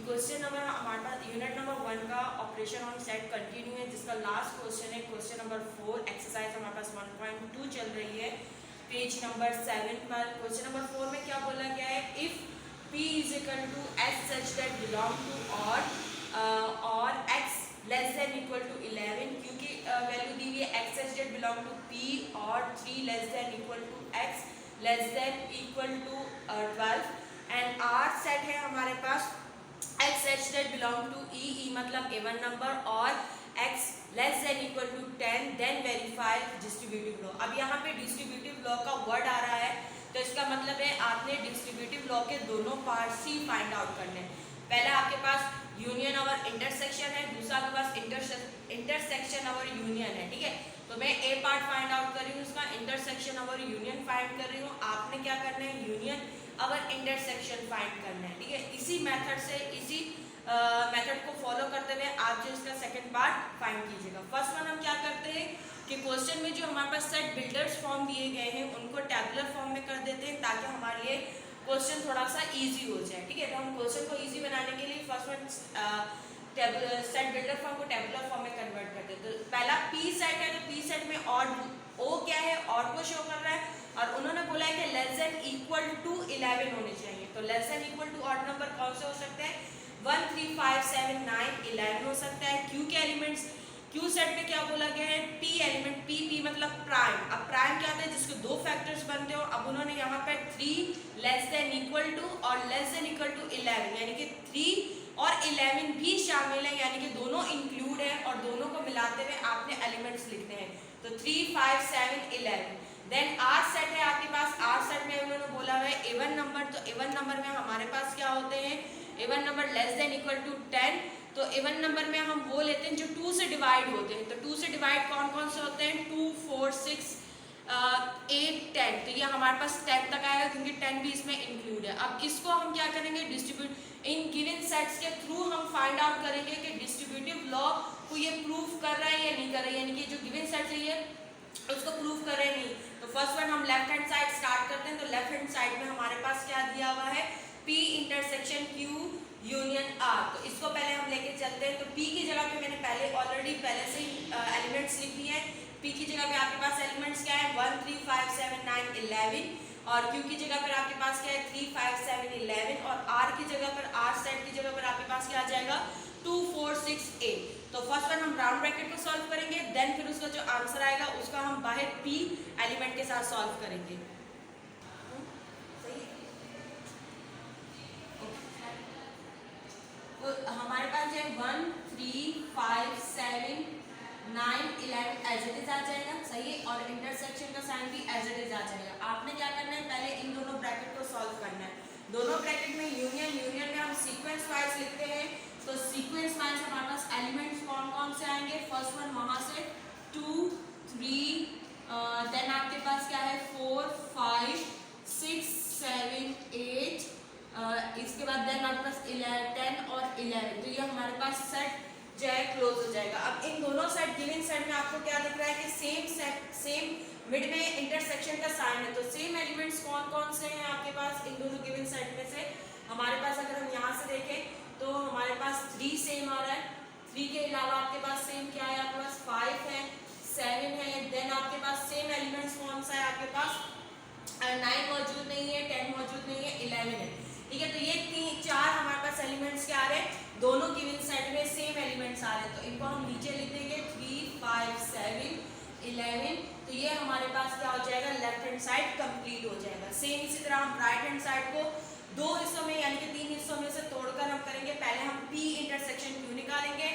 Question number हमारे पास unit number 1 का operation on set continue है, जिसका लास्ट क्वेश्चन है क्वेश्चन नंबर 4। एक्सरसाइज हमारे पास 1.2 चल रही है पेज नंबर 7 पर। क्वेश्चन नंबर 4 में क्या बोला गया है, if p is equal to s such that belong to और x less than equal to 11, क्योंकि वैल्यू दी हुई है x such that belong to p और 3 less than equal to x less than equal to 12 and r set है हमारे पास x such that belong to e मतलब even नंबर और x less than equal to 10 then verify distributive law. अब यहाँ पे distributive law का word आ रहा है, तो इसका मतलब है आपने डिस्ट्रीब्यूटिव लॉ के दोनों पार्ट्स ही फाइंड आउट करने हैं। पहला आपके पास यूनियन और इंटरसेक्शन है, दूसरा आपके पास इंटरसेक्शन और यूनियन है। ठीक है, तो मैं ए पार्ट फाइंड आउट कर रही हूँ, उसका इंटरसेक्शन और यूनियन फाइंड कर रही हूँ। आपने क्या करना है, यूनियन और इंटरसेक्शन फाइंड करना है। ठीक है, इसी मेथड से इसी मेथड को फॉलो करते हुए आप जो इसका सेकंड पार्ट फाइंड कीजिएगा। फर्स्ट वन हम क्या करते हैं कि क्वेश्चन में जो हमारे पास सेट बिल्डर्स फॉर्म दिए गए हैं उनको टेबुलर फॉर्म में कर देते हैं, ताकि हमारे लिए क्वेश्चन थोड़ा सा इजी हो जाए। ठीक है, तो हम क्वेश्चन को इजी बनाने के लिए first one set builder form को टेबुलर फॉर्म में कन्वर्ट करते हैं। तो पहला पी सेट है, तो पी सेट में और ओ क्या है, और को शो कर रहा है, और उन्होंने बोला है कि लेस देन इक्वल टू 11 होने चाहिए। तो less than equal to odd number कौन से हो सकते हैं, 1 3 5 7 9 11 हो सकता है। क्यू के एलिमेंट्स, क्यू सेट में क्या बोला गया है, पी एलिमेंट, पी मतलब प्राइम। अब प्राइम क्या होता है, जिसके दो फैक्टर्स बनते हो। अब उन्होंने यहाँ पर 3 लेस देन इक्वल टू और लेस देन इक्वल टू 11, यानी कि 3 और 11 भी शामिल है, यानी कि दोनों इंक्लूड है, और दोनों को मिलाते हुए आपने एलिमेंट्स लिखने हैं। तो 3 5 7 11। देन आर सेट है आपके पास, आर सेट में उन्होंने बोला हुआ है इवन नंबर। तो इवन नंबर में हमारे पास क्या होते हैं, even number less than equal to 10। तो इवन नंबर में हम वो लेते हैं जो 2 से डिवाइड होते हैं। तो 2 से डिवाइड कौन कौन से होते हैं, 2 4 6 8 10। तो ये हमारे पास 10 तक आएगा, क्योंकि 10 भी इसमें इंक्लूड है। अब इसको हम क्या करेंगे, डिस्ट्रीब्यूट इन गिवन सेट्स के थ्रू हम फाइंड आउट करेंगे कि डिस्ट्रीब्यूटिव लॉ को ये प्रूव कर रहा है या नहीं कर रहा है, यानी कि जो गिवन सेट है ये उसको प्रूव कर रहे हैं नहीं। तो फर्स्ट वन हम लेफ्ट हैंड साइड स्टार्ट करते हैं। तो लेफ्ट हैंड साइड में हमारे पास क्या दिया हुआ है, P intersection Q union R। तो इसको पहले हम लेके चलते हैं। तो P की जगह पे मैंने पहले से ही एलिमेंट्स लिख दिए हैं। P की जगह पे आपके पास एलिमेंट्स क्या है, 1 3 5 7 9 11, और Q की जगह पर आपके पास क्या है, 3 5 7 11, और R की जगह पर, R सेट की जगह पर आपके पास क्या आ जाएगा, 2 4 6 8। तो फर्स्ट वन हम राउंड ब्रैकेट को सॉल्व करेंगे, देन फिर उसका जो आंसर आएगा उसका हम बाहर P एलिमेंट के साथ सॉल्व करेंगे। सही है? तो हमारे पास जो है 1 3 5 7 9 11 एज इट इज आ जाएगा। सही है, और इंटरसेक्शन का साइन भी एज इट इज आ जाएगा। आपने क्या करना है, पहले इन दोनों ब्रैकेट को सॉल्व करना है। दोनों ब्रैकेट में यूनियन में हम सीक्वेंस वाइज लिखते हैं। तो सीक्वेंस वाइज हमारे पास एलिमेंट्स कौन कौन से आएंगे, फर्स्ट वन वहां से 2 3, देन आपके पास क्या है 4 5 6 7 8, इसके बाद देन आपके पास 10 और 11। तो ये हमारे पास सेट जो है क्लोज हो जाएगा। अब इन दोनों सेट गिवन सेट में आपको क्या दिख रहा है कि सेम मिड में इंटरसेक्शन का साइन है। तो सेम एलिमेंट्स कौन कौन से हैं आपके पास इन दोनों गिवन सेट में से, हमारे पास अगर हम यहाँ से देखें तो हमारे पास 3 सेम आ रहा है। 3 के अलावा आपके पास सेम क्या है, आपके पास 5 है, 7 है, देन आपके पास सेम एलिमेंट्स कौन सा है आपके पास, 9 मौजूद नहीं है, 10 मौजूद नहीं है, 11 है। ठीक है, तो ये 4 हमारे पास एलिमेंट्स क्या आ रहे हैं, दोनों गिवन सेट में सेम एलिमेंट्स आ रहे हैं। तो इनको हम नीचे लिख देंगे 3 5 7 11। तो ये हमारे पास क्या हो जाएगा, लेफ्ट हैंड साइड कंप्लीट हो जाएगा। सेम इसी तरह हम राइट हैंड साइड को 2 हिस्सों में यानी कि 3 हिस्सों में से तोड़कर हम करेंगे। पहले हम P इंटरसेक्शन Q निकालेंगे,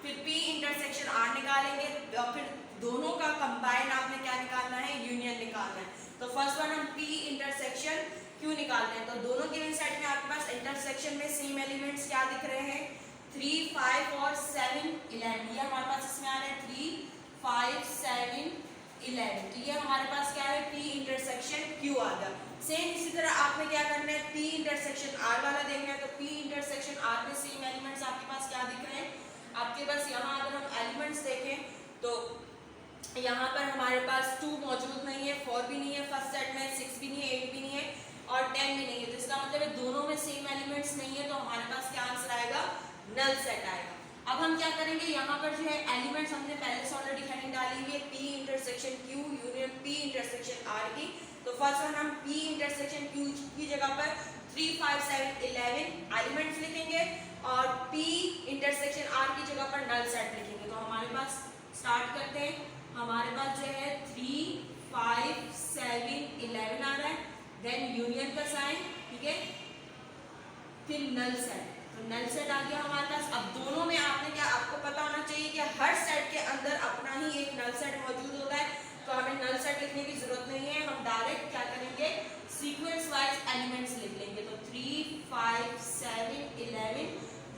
फिर P इंटरसेक्शन R निकालेंगे, और फिर दोनों का कंबाइन आपने क्या निकालना है, यूनियन निकालना है। तो फर्स्ट वन हम P इंटरसेक्शन Q निकालते हैं। तो दोनों गिवन सेट में आपके पास इंटरसेक्शन में सेम एलिमेंट्स क्या दिख रहे हैं, 3 5 और 7 11। ये हमारे पास इसमें आ रहा है 3 5 7 11। तो ये हमारे पास क्या है, P इंटरसेक्शन Q आ गया। सेम इसी तरह आपने क्या करना है, P इंटरसेक्शन R वाला देखना है। तो P इंटरसेक्शन R में सेम एलिमेंट्स आपके पास क्या दिख रहे हैं, आपके पास यहाँ अगर हम एलिमेंट्स देखें तो यहाँ पर हमारे पास 2 मौजूद नहीं है, 4 भी नहीं है फर्स्ट सेट में, 6 भी नहीं है, 8 भी नहीं है, और 10 भी नहीं है। तो इसका मतलब है दोनों में सेम एलिमेंट्स नहीं है। तो हमारे पास क्या आंसर आएगा, नल सेट आएगा। अब हम क्या करेंगे, यहाँ पर जो है एलिमेंट्स हमने पहले से ऑलरेडी हेडिंग डाली हुई है, P intersection Q union P intersection R की। तो फर्स्ट वन हम P इंटरसेक्शन Q की जगह पर 3, 5, 7, 11 एलिमेंट्स लिखेंगे और P इंटरसेक्शन R की जगह पर नल सेट लिखेंगे। तो हमारे पास स्टार्ट करते हैं, हमारे पास जो है 3, 5, 7, 11 आ रहा है, देन यूनियन का साइन, ठीक है, फिर नल सेट। तो नल सेट आ गया हमारे पास। अब दोनों में आपने क्या, आपको पता होना चाहिए कि हर सेट के अंदर अपना ही एक नल सेट मौजूद होता है, तो हमें नल सेट लिखने की जरूरत नहीं है, हम डायरेक्ट क्या करेंगे, सीक्वेंस वाइज एलिमेंट्स लिख लेंगे। तो 3, 5, 7, 11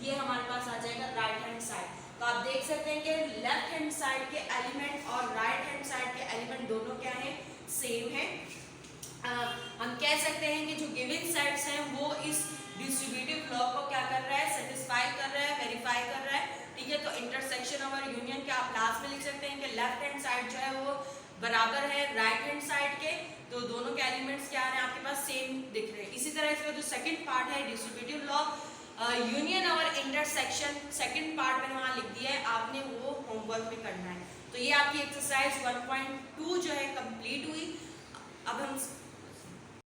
ये हमारे पास आ जाएगा राइट हैंड साइड। तो आप देख सकते हैं कि लेफ्ट हैंड साइड के एलिमेंट और राइट हैंड साइड के एलिमेंट दोनों क्या हैं, सेम है। हम कह सकते हैं कि जो गिवन सेट्स हैं वो इस डिस्ट्रीब्यूटिव लॉ को क्या कर रहा है, सेटिस्फाई कर रहा है, वेरीफाई कर रहा है, ठीक है। तो इंटरसेक्शन और यूनियन के आप लास्ट में लिख सकते हैं कि लेफ्ट हैंड साइड जो है वो बराबर है राइट हैंड साइड के, तो दोनों के एलिमेंट्स क्या है आपके पास, सेम दिख रहे हैं। इसी तरह इसका जो सेकंड पार्ट है डिस्ट्रीब्यूटिव लॉ, यूनियन और इंटरसेक्शन सेकंड पार्ट में वहाँ लिख दिया है, आपने वो होमवर्क में करना है। तो ये आपकी एक्सरसाइज 1.2 जो है कंप्लीट हुई। अब हम